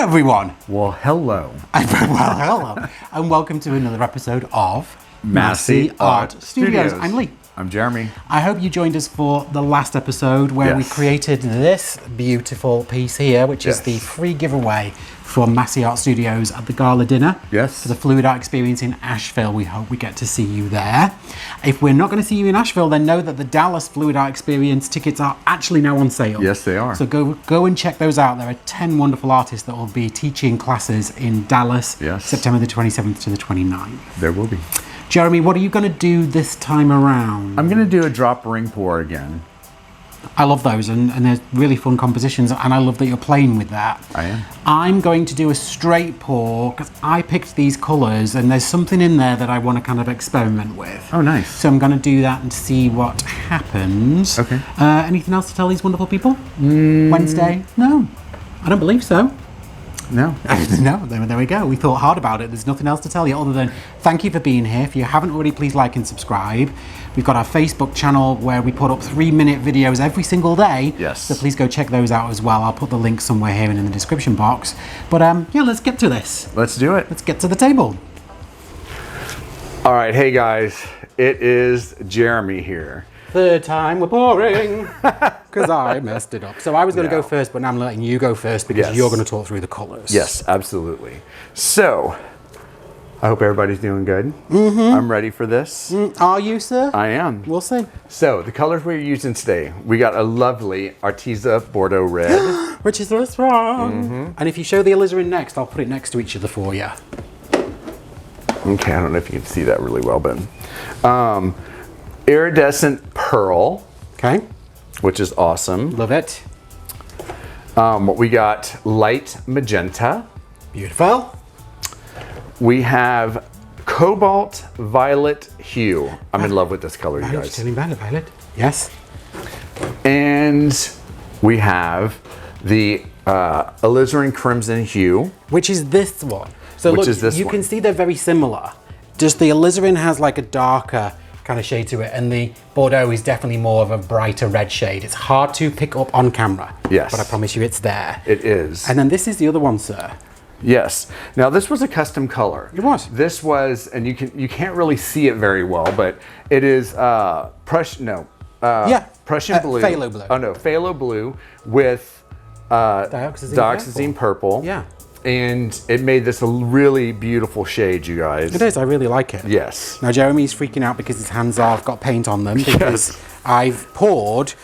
everyone. Well, hello. Hello. And welcome to another episode of Massey Art Studios. I'm Lee. I'm Jeremy. I hope you joined us for the last episode where we created this beautiful piece here, which is the free giveaway from Massey Art Studios at the gala dinner. Yes. For the Fluid Art Experience in Asheville. We hope we get to see you there. If we're not going to see you in Asheville, then know that the Dallas Fluid Art Experience tickets are actually now on sale. Yes, they are. So go and check those out. There are 10 wonderful artists that will be teaching classes in Dallas, September the 27th to the 29th. There will be. Jeremy, what are you going to do this time around? I'm going to do a drop ring pour again. I love those, and they're really fun compositions, and I love that you're playing with that. I am. I'm going to do a straight pour because I picked these colours, and there's something in there that I want to kind of experiment with. Oh, nice. So I'm going to do that and see what happens. Okay. Anything else to tell these wonderful people? Wednesday? No, I don't believe so. No. No, there we go. We thought hard about it. There's nothing else to tell you other than thank you for being here. If you haven't already, please like and subscribe. We've got our Facebook channel where we put up 3-minute videos every single day. Yes. So please go check those out as well. I'll put the link somewhere here and in the description box. But yeah, let's get to this. Let's do it. Let's get to the table. All right. Hey, guys. It is Jeremy here. Third time we're pouring because I messed it up. So I was going to go first, but now I'm letting you go first because you're going to talk through the colours. Yes, absolutely. So, I hope everybody's doing good. I'm ready for this. Are you, sir? I am. We'll see. So, the colors we're using today, we got a lovely Arteza Bordeaux Red. Which is this one. And if you show the alizarin next, I'll put it next to each other for you. Okay, I don't know if you can see that really well, but iridescent pearl. Okay. Which is awesome. Love it. We got light magenta. Beautiful. We have cobalt violet hue. I'm in love with this color, you guys. Violet. Yes. And we have the alizarin crimson hue. Which is this one. So look, you can see they're very similar. Just the alizarin has like a darker kind of shade to it, and the Bordeaux is definitely more of a brighter red shade. It's hard to pick up on camera. Yes. But I promise you it's there. It is. And then this is the other one, sir. Yes. Now this was a custom color. It was. This was, and you can't really see it very well, but it is Prussian blue. Phthalo blue. Oh no, phthalo blue with dioxazine purple. Yeah. And it made this a really beautiful shade, you guys. It is, I really like it. Yes. Now Jeremy's freaking out because his hands have got paint on them because I've poured,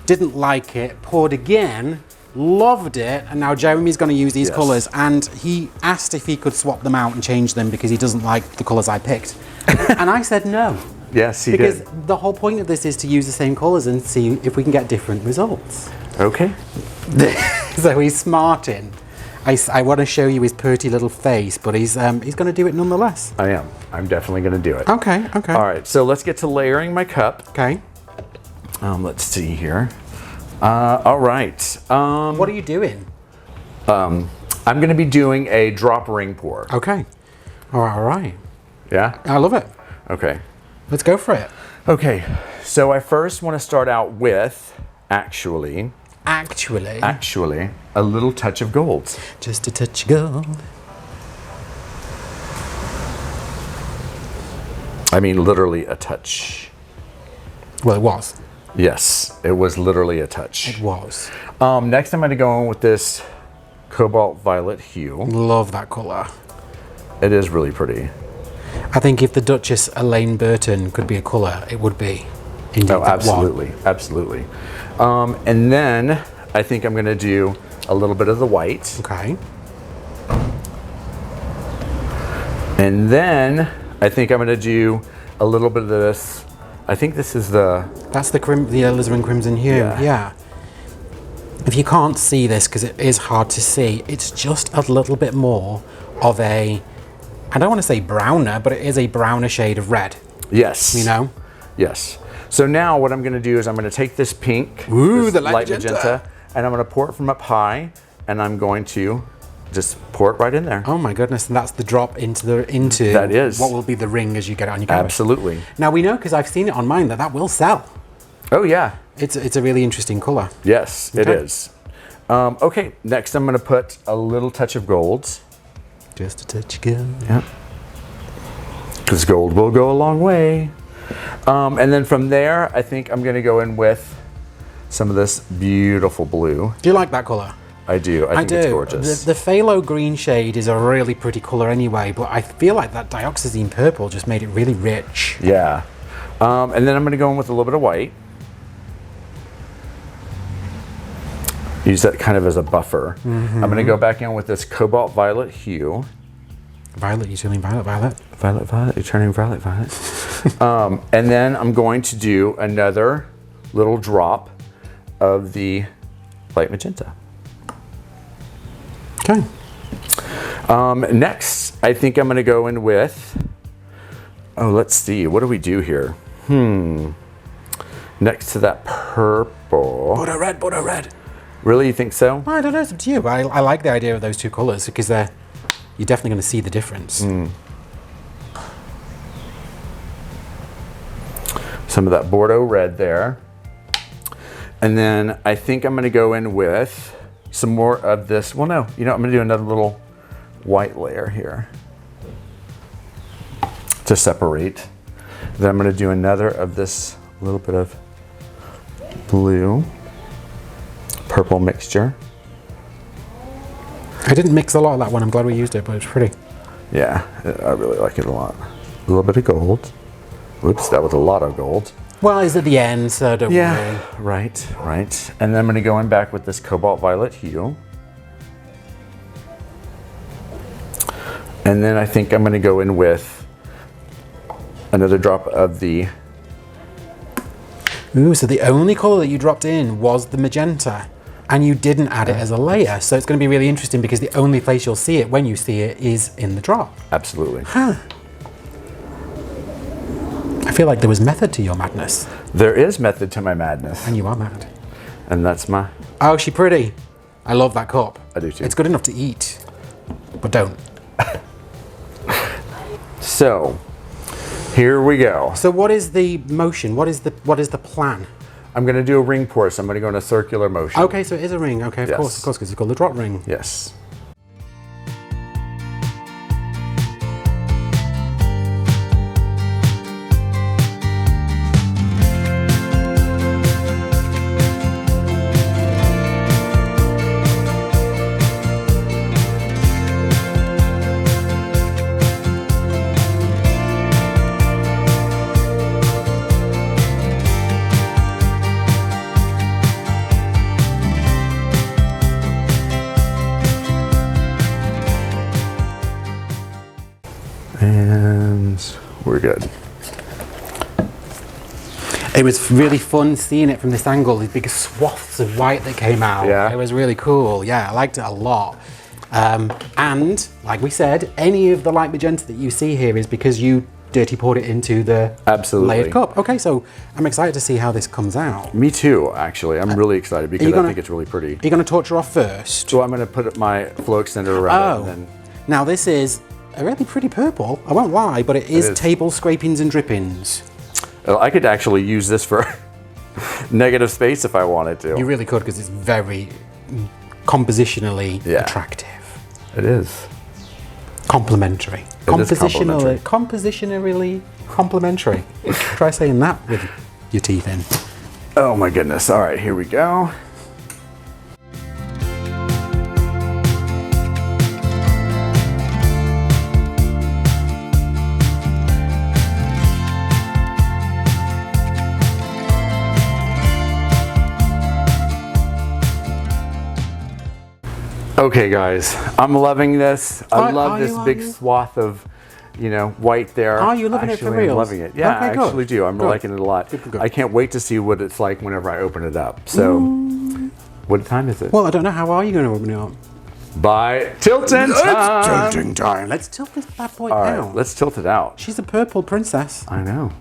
didn't like it, poured again, loved it, and now Jeremy's going to use these colours, and he asked if he could swap them out and change them because he doesn't like the colours I picked. And I said no. Yes, he did. Because the whole point of this is to use the same colours and see if we can get different results. Okay. So he's smarting. I want to show you his pretty little face, but he's going to do it nonetheless. I am. I'm definitely going to do it. Okay. All right, so let's get to layering my cup. Okay. Let's see here. All right. What are you doing? I'm going to be doing a drop ring pour. Okay. All right. Yeah? I love it. Okay. Let's go for it. Okay, so I first want to start out with, actually, a little touch of gold. Just a touch of gold. I mean, literally a touch. Well, it was. Yes, it was literally a touch. It was. Next, I'm going to go in with this cobalt violet hue. Love that colour. It is really pretty. I think if the Duchess Elaine Burton could be a colour, it would be. Indeed, oh, absolutely, absolutely. And then I think I'm going to do a little bit of the white. Okay. And then I think I'm going to do a little bit of this. I think this is the... That's the alizarin crimson hue. Yeah. If you can't see this, because it is hard to see, it's just a little bit more of a... I don't want to say browner, but it is a browner shade of red. Yes. You know? Yes. So now what I'm going to do is I'm going to take this pink, this the light magenta, and I'm going to pour it from up high, and I'm going to just pour it right in there. Oh my goodness, and that's the drop into that is what will be the ring as you get it on your canvas. Absolutely. Now we know, because I've seen it on mine, that will sell. Oh yeah. It's a really interesting colour. Yes, it is. Okay, next I'm gonna put a little touch of gold. Just a touch of gold. Yeah. Because gold will go a long way. And then from there, I think I'm gonna go in with some of this beautiful blue. Do you like that color? I do. I think it's gorgeous. The phthalo green shade is a really pretty color anyway, but I feel like that dioxazine purple just made it really rich. Yeah. And then I'm gonna go in with a little bit of white. Use that kind of as a buffer. I'm gonna go back in with this cobalt violet hue. Violet, you're turning violet, violet. Violet, violet, you're turning violet, violet. And then I'm going to do another little drop of the light magenta. Okay. Next, I think I'm gonna go in with, oh, let's see, what do we do here? Next to that purple. Butter red, butter red. Really, you think so? Well, I don't know, it's up to you, but I like the idea of those two colors because you're definitely going to see the difference. Some of that Bordeaux red there. And then I think I'm gonna go in with some more of this. Well, no, I'm gonna do another little white layer here to separate. Then I'm gonna do another of this little bit of blue, purple mixture. I didn't mix a lot of that one. I'm glad we used it, but it's pretty. Yeah, I really like it a lot. A little bit of gold. Whoops, that was a lot of gold. Well, it's at the end, so don't worry. Right. And then I'm gonna go in back with this cobalt violet hue. And then I think I'm gonna go in with another drop of the... Ooh, so the only color that you dropped in was the magenta. And you didn't add it as a layer. So it's going to be really interesting because the only place you'll see it when you see it is in the drop. Absolutely. Huh. I feel like there was method to your madness. There is method to my madness. And you are mad. And that's my... Oh, she's pretty. I love that cup. I do too. It's good enough to eat, but don't. So, here we go. So what is the motion? What is the plan? I'm going to do a ring pour, so I'm going to go in a circular motion. Okay, so it is a ring. Okay, of course, because it's called the drop ring. Yes. And we're good. It was really fun seeing it from this angle, these big swaths of white that came out. Yeah. It was really cool. Yeah, I liked it a lot. And like we said, any of the light magenta that you see here is because you dirty poured it into the layered cup. Okay, so I'm excited to see how this comes out. Me too, actually. I'm really excited because I think it's really pretty. Are you going to torch her off first? So I'm going to put my flow extender around it. And then now this is a really pretty purple. I won't lie, but it is table scrapings and drippings. I could actually use this for negative space if I wanted to. You really could, because it's very compositionally attractive. It is. Complimentary. Compositionally complimentary. Try saying that with your teeth in. Oh my goodness. All right, here we go. Okay guys, I'm loving this. I love this big swath of, white there. Are you loving it for real? I'm loving it. Yeah, I actually do. I'm liking it a lot. Good. I can't wait to see what it's like whenever I open it up. So, what time is it? Well, I don't know. How are you going to open it up? By tilting time. It's tilting time. Let's tilt this bad boy All out. right, let's tilt it out. She's a purple princess. I know.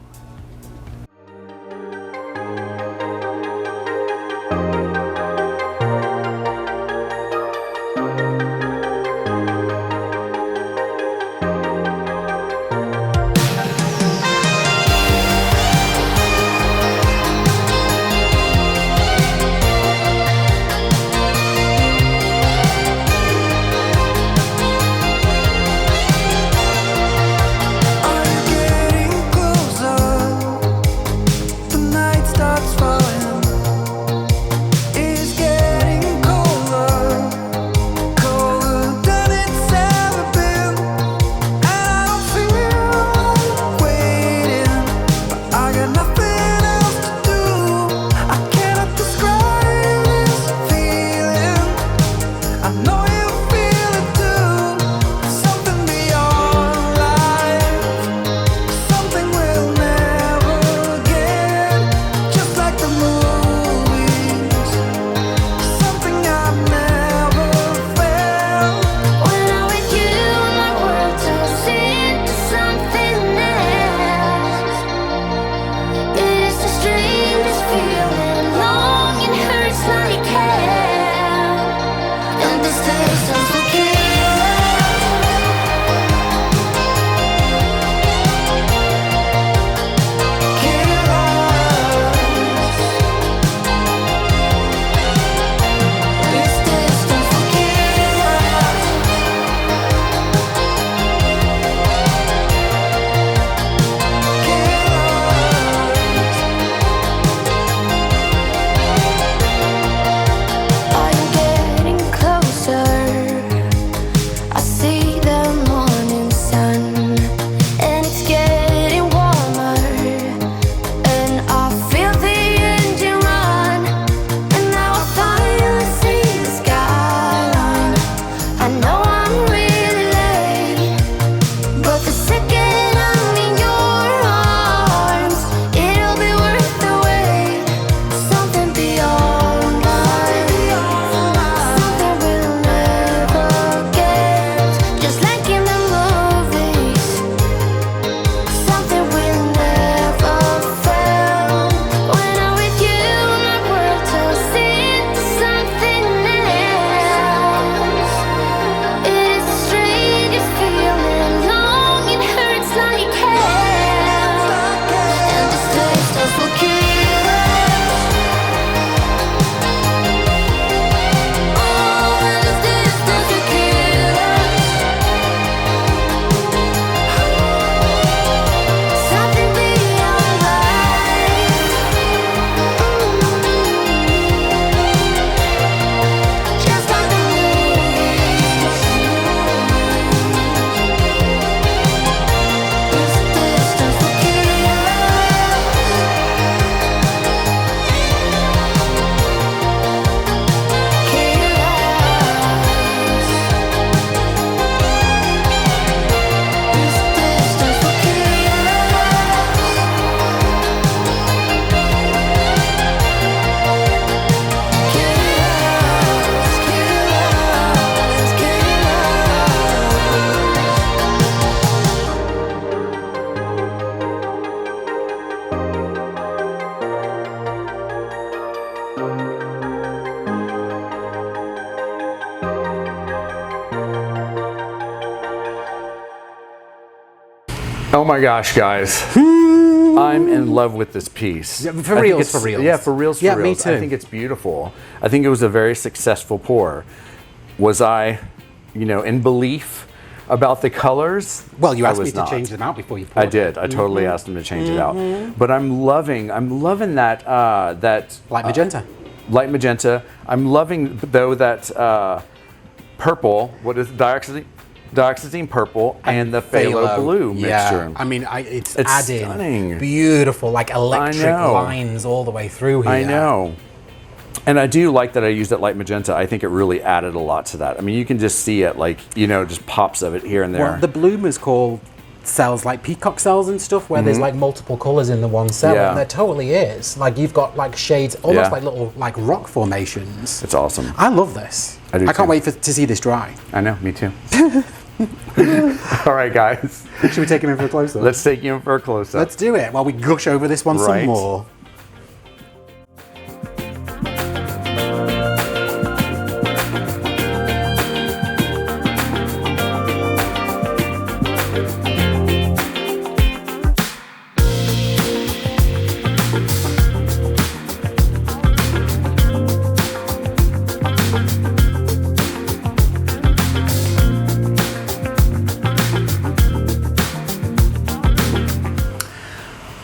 Oh my gosh, guys. I'm in love with this piece. Yeah, for reals, for reals. Yeah, for reals, for yeah, reals. Me too. I think it's beautiful. I think it was a very successful pour. Was I, in belief about the colors? Well, you asked me to not. change them out before you poured I did. I totally asked him to change it out. But I'm loving that that light magenta. Light magenta. I'm loving though that purple. What is it? Dioxazine purple and the phthalo blue mixture. Yeah, I mean, it's adding stunning. Beautiful, like electric lines all the way through here. I know. And I do like that I used that light magenta. I think it really added a lot to that. I mean, you can just see it, like, just pops of it here and there. Well, the bloomers call cells like peacock cells and stuff, where there's like multiple colors in the one cell. Yeah. And there totally is. Like, you've got like shades, almost like little like rock formations. It's awesome. I love this. I do can't wait to see this dry. I know, me too. All right, guys. Should we take him in for a close-up? Let's take you in for a close-up. Let's do it while we gush over this one some more.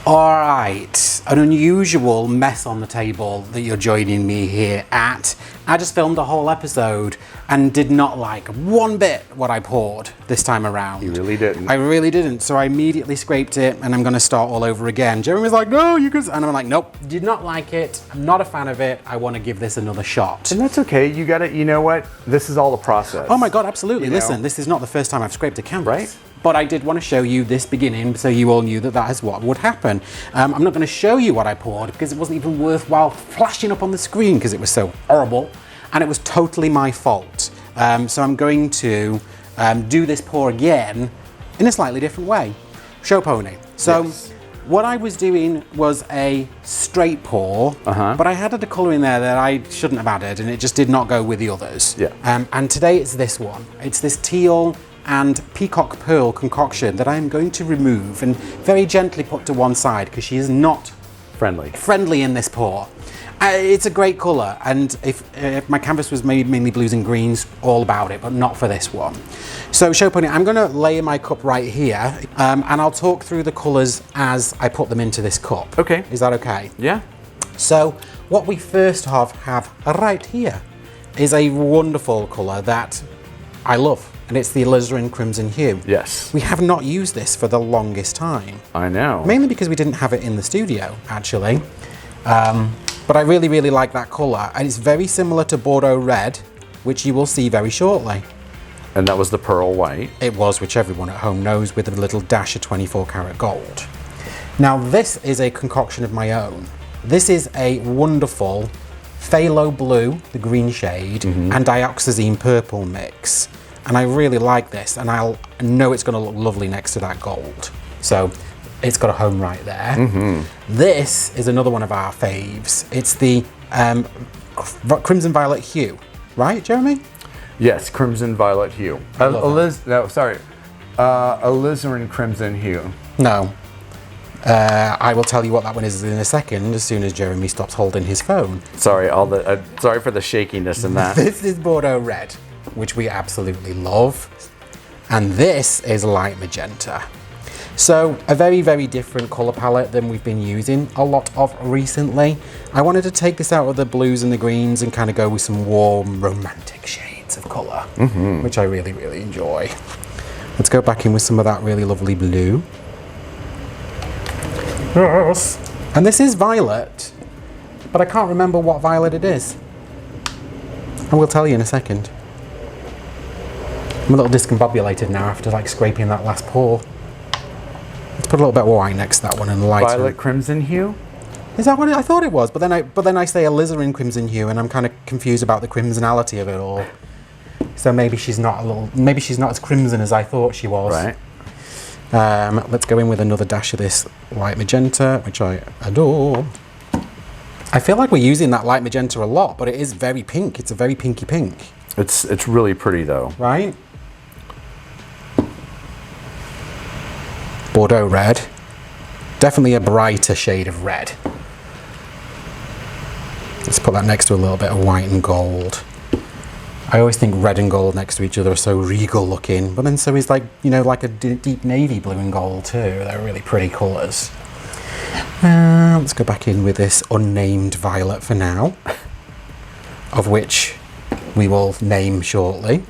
All right, an unusual mess on the table that you're joining me here at. I just filmed a whole episode and did not like one bit what I poured this time around. You really didn't. I really didn't, so I immediately scraped it and I'm gonna start all over again. Jeremy's like, no, you can, and I'm like, nope, did not like it. I'm not a fan of it. I wanna give this another shot. And that's okay, you know what? This is all the process. Oh my God, absolutely. You know? Listen, this is not the first time I've scraped a canvas. Right? But I did want to show you this beginning so you all knew that that is what would happen. I'm not going to show you what I poured because it wasn't even worthwhile flashing up on the screen because it was so horrible and it was totally my fault. So I'm going to do this pour again in a slightly different way. Show pony. So what I was doing was a straight pour, but I added a colour in there that I shouldn't have added and it just did not go with the others. Yeah. And today it's this one. It's this teal and peacock pearl concoction that I'm going to remove and very gently put to one side because she is not friendly in this pour. It's a great colour, and if my canvas was made mainly blues and greens, all about it, but not for this one. So show pony, I'm going to lay my cup right here, and I'll talk through the colours as I put them into this cup. Okay. Is that okay? Yeah. So what we first have right here is a wonderful colour that I love. And it's the alizarin crimson hue. Yes. We have not used this for the longest time. I know. Mainly because we didn't have it in the studio, actually. But I really, really like that colour. And it's very similar to Bordeaux Red, which you will see very shortly. And that was the pearl white. It was, which everyone at home knows, with a little dash of 24 karat gold. Now, this is a concoction of my own. This is a wonderful phthalo blue, the green shade, and dioxazine purple mix. And I really like this, and I know it's going to look lovely next to that gold. So it's got a home right there. This is another one of our faves. It's the crimson violet hue, right, Jeremy? Yes, crimson violet hue. Alizarin crimson hue. No. I will tell you what that one is in a second, as soon as Jeremy stops holding his phone. Sorry, sorry for the shakiness in that. This is Bordeaux Red, which we absolutely love. And this is light magenta. So a very, very different colour palette than we've been using a lot of recently. I wanted to take this out of the blues and the greens and kind of go with some warm, romantic shades of colour, which I really, really enjoy. Let's go back in with some of that really lovely blue. Yes. And this is violet, but I can't remember what violet it is. I will tell you in a second. I'm a little discombobulated now after like scraping that last pour. Let's put a little bit of white next to that one and lighten. Violet crimson hue? Is that what I thought it was? But then I say alizarin crimson hue, and I'm kind of confused about the crimsonality of it all. So maybe she's not as crimson as I thought she was. Right. Let's go in with another dash of this light magenta, which I adore. I feel like we're using that light magenta a lot, but it is very pink. It's a very pinky pink. It's really pretty though. Right? Bordeaux red. Definitely a brighter shade of red. Let's put that next to a little bit of white and gold. I always think red and gold next to each other are so regal looking, but then so is like, you know, like a deep navy blue and gold too. They're really pretty colours. Let's go back in with this unnamed violet for now, of which we will name shortly.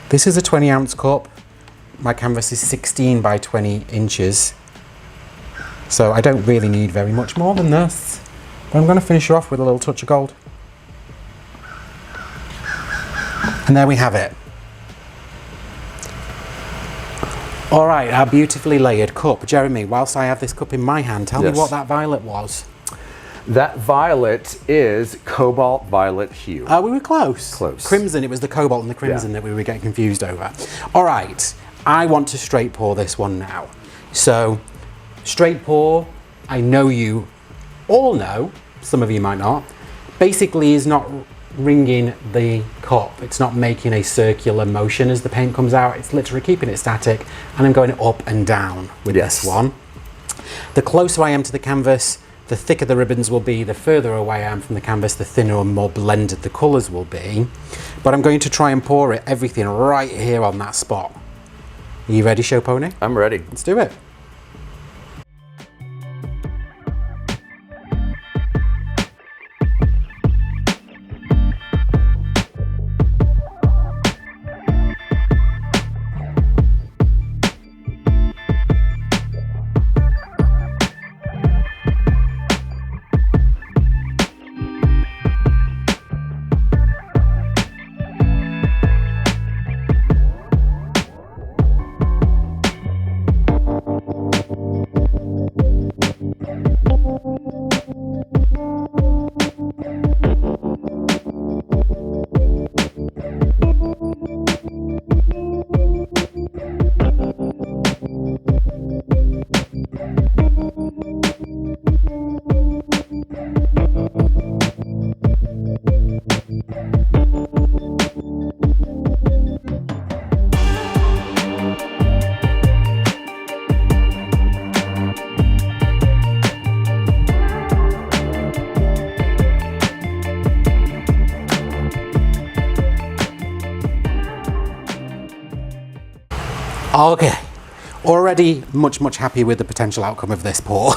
This is a 20 ounce cup. My canvas is 16 by 20 inches. So I don't really need very much more than this. But I'm going to finish her off with a little touch of gold. And there we have it. All right, our beautifully layered cup. Jeremy, whilst I have this cup in my hand, tell me what that violet was. That violet is cobalt violet hue. We were close. Close. Crimson, it was the cobalt and the crimson that we were getting confused over. All right, I want to straight pour this one now. So, straight pour, I know you all know, some of you might not, basically is not ringing the cup. It's not making a circular motion as the paint comes out. It's literally keeping it static, and I'm going up and down with this one. The closer I am to the canvas, the thicker the ribbons will be. The further away I am from the canvas, the thinner and more blended the colours will be. But I'm going to try and pour everything right here on that spot. Are you ready, Show Pony? I'm ready. Let's do it. Okay, already much happier with the potential outcome of this pour.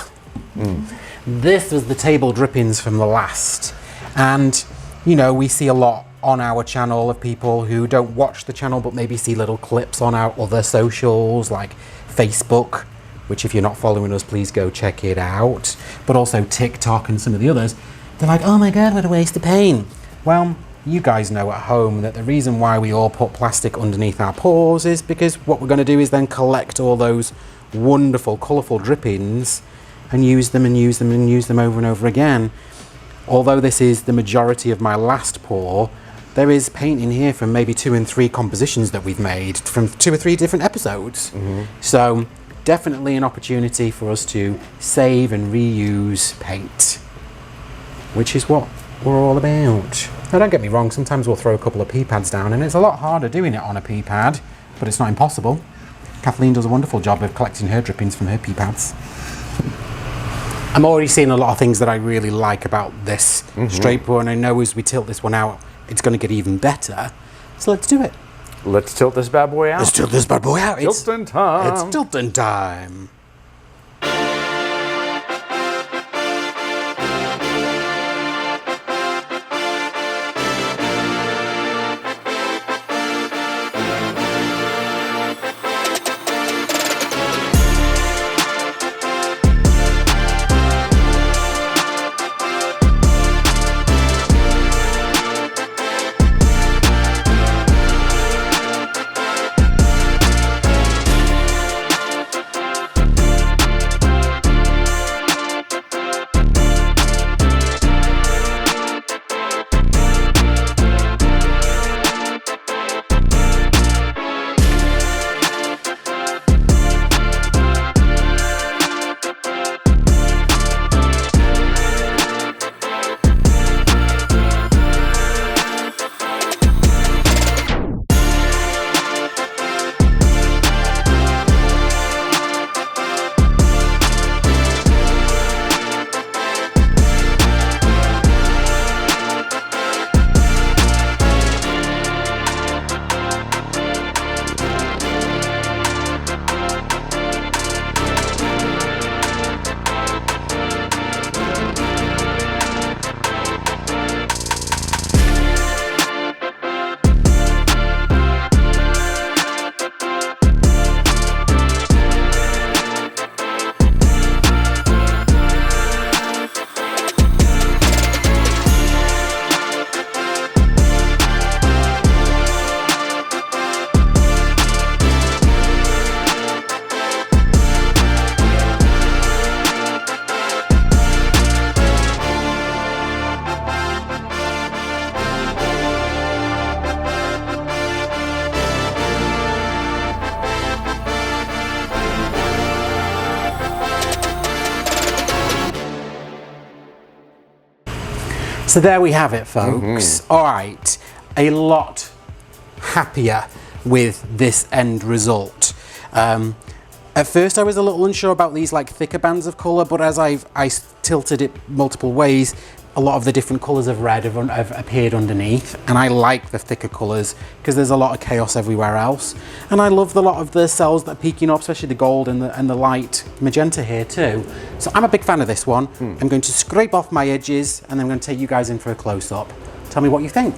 This was the table drippings from the last, and you know, we see a lot on our channel of people who don't watch the channel but maybe see little clips on our other socials like Facebook, which if you're not following us, please go check it out, but also TikTok and some of the others. They're like, oh my god, what a waste of paint. Well, you guys know at home that the reason why we all put plastic underneath our pours is because what we're going to do is then collect all those wonderful colourful drippings and use them and use them and use them over and over again. Although this is the majority of my last pour, there is paint in here from maybe 2 and 3 compositions that we've made from 2 or 3 different episodes. So definitely an opportunity for us to save and reuse paint, which is what we're all about. Now don't get me wrong, sometimes we'll throw a couple of pea pads down and it's a lot harder doing it on a pea pad, but it's not impossible. Kathleen does a wonderful job of collecting her drippings from her pea pads. I'm already seeing a lot of things that I really like about this straight pour, and I know as we tilt this one out, it's going to get even better. So let's do it. Let's tilt this bad boy out. Let's tilt this bad boy out. Tilting time. It's tilting time. So there we have it, folks. All right, a lot happier with this end result. At first I was a little unsure about these like thicker bands of colour, but as I tilted it multiple ways, a lot of the different colours of red have appeared underneath, and I like the thicker colours because there's a lot of chaos everywhere else. And I love the lot of the cells that are peeking up, especially the gold and the light magenta here too. So I'm a big fan of this one. I'm going to scrape off my edges and then I'm going to take you guys in for a close-up. Tell me what you think.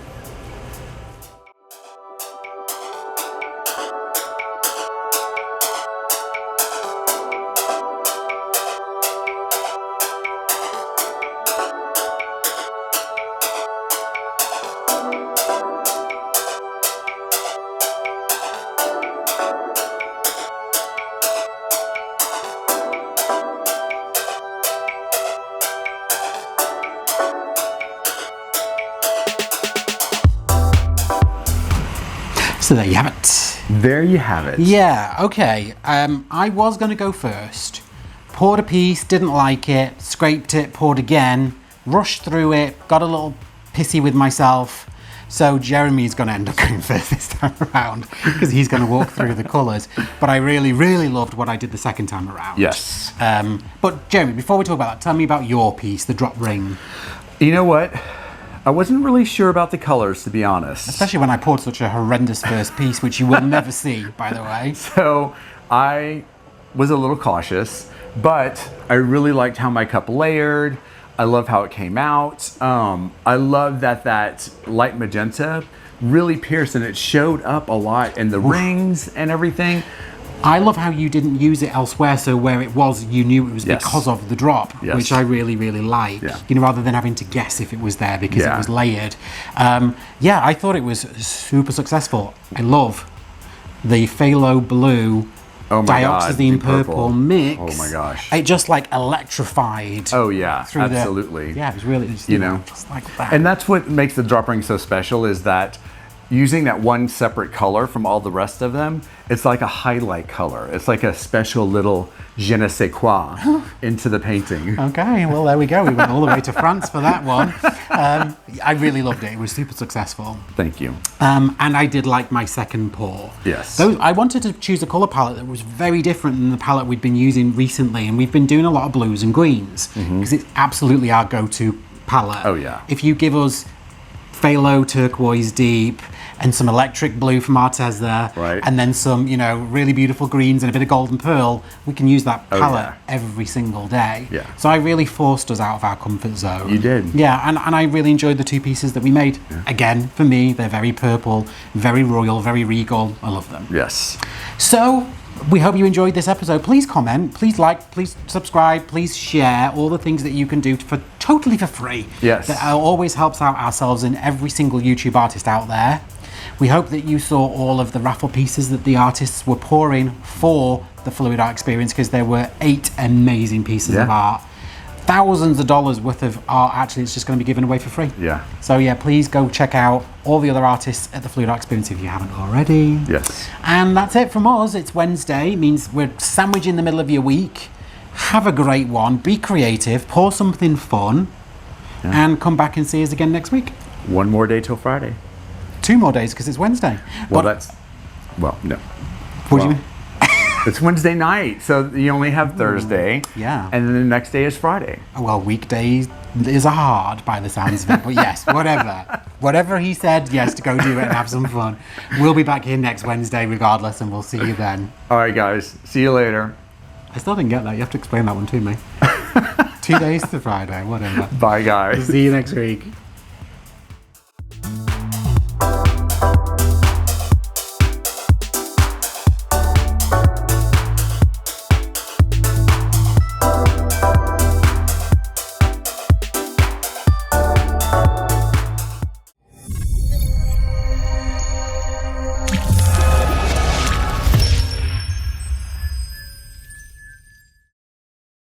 So there you have it. There you have it. Yeah, okay. I was going to go first. Poured a piece, didn't like it, scraped it, poured again, rushed through it, got a little pissy with myself. So Jeremy's going to end up going first this time around because he's going to walk through the colours. But I really, really loved what I did the second time around. Yes. But Jeremy, before we talk about that, tell me about your piece, the drop ring. You know what? I wasn't really sure about the colors, to be honest. Especially when I poured such a horrendous first piece, which you will never see, by the way. So I was a little cautious, but I really liked how my cup layered. I love how it came out. I love that light magenta really pierced and it showed up a lot in the rings and everything. I love how you didn't use it elsewhere, so where it was, you knew it was because of the drop, which I really, really like. Yeah. You know, rather than having to guess if it was there because it was layered. Yeah, I thought it was super successful. I love the phthalo blue dioxazine purple mix. Oh my gosh. It just like electrified. Oh yeah, through absolutely. Yeah, it was really, you know, just like that. And that's what makes the drop ring so special is that using that one separate color from all the rest of them, it's like a highlight color. It's like a special little je ne sais quoi into the painting. Okay, well there we go. We went all the way to France for that one. I really loved it. It was super successful. Thank you. And I did like my second pour. Yes. I wanted to choose a color palette that was very different than the palette we'd been using recently, and we've been doing a lot of blues and greens because it's absolutely our go-to palette. Oh yeah. If you give us phthalo turquoise deep and some electric blue from Arteza, and then some, you know, really beautiful greens and a bit of golden pearl, we can use that palette every single day. Yeah. So I really forced us out of our comfort zone. You did. Yeah, and I really enjoyed the two pieces that we made. Yeah. Again, for me, they're very purple, very royal, very regal. I love them. Yes. So we hope you enjoyed this episode. Please comment, please like, please subscribe, please share all the things that you can do totally for free. Yes. That always helps out ourselves and every single YouTube artist out there. We hope that you saw all of the raffle pieces that the artists were pouring for the Fluid Art Experience, because there were 8 amazing pieces of art. Thousands of dollars worth of art, actually, it's just going to be given away for free. Yeah. So yeah, please go check out all the other artists at the Fluid Art Experience if you haven't already. Yes. And that's it from us. It's Wednesday. It means we're sandwiched in the middle of your week. Have a great one. Be creative. Pour something fun. And come back and see us again next week. One more day till Friday. 2 more days because it's Wednesday. Well, no. What do you mean? It's Wednesday night, so you only have Thursday. Yeah. And then the next day is Friday. Well, weekdays is hard by the sounds of it, but yes, whatever. Whatever he said, yes, to go do it and have some fun. We'll be back here next Wednesday regardless, and we'll see you then. All right, guys. See you later. I still didn't get that. You have to explain that one to me. 2 days to Friday, whatever. Bye, guys. See you next week.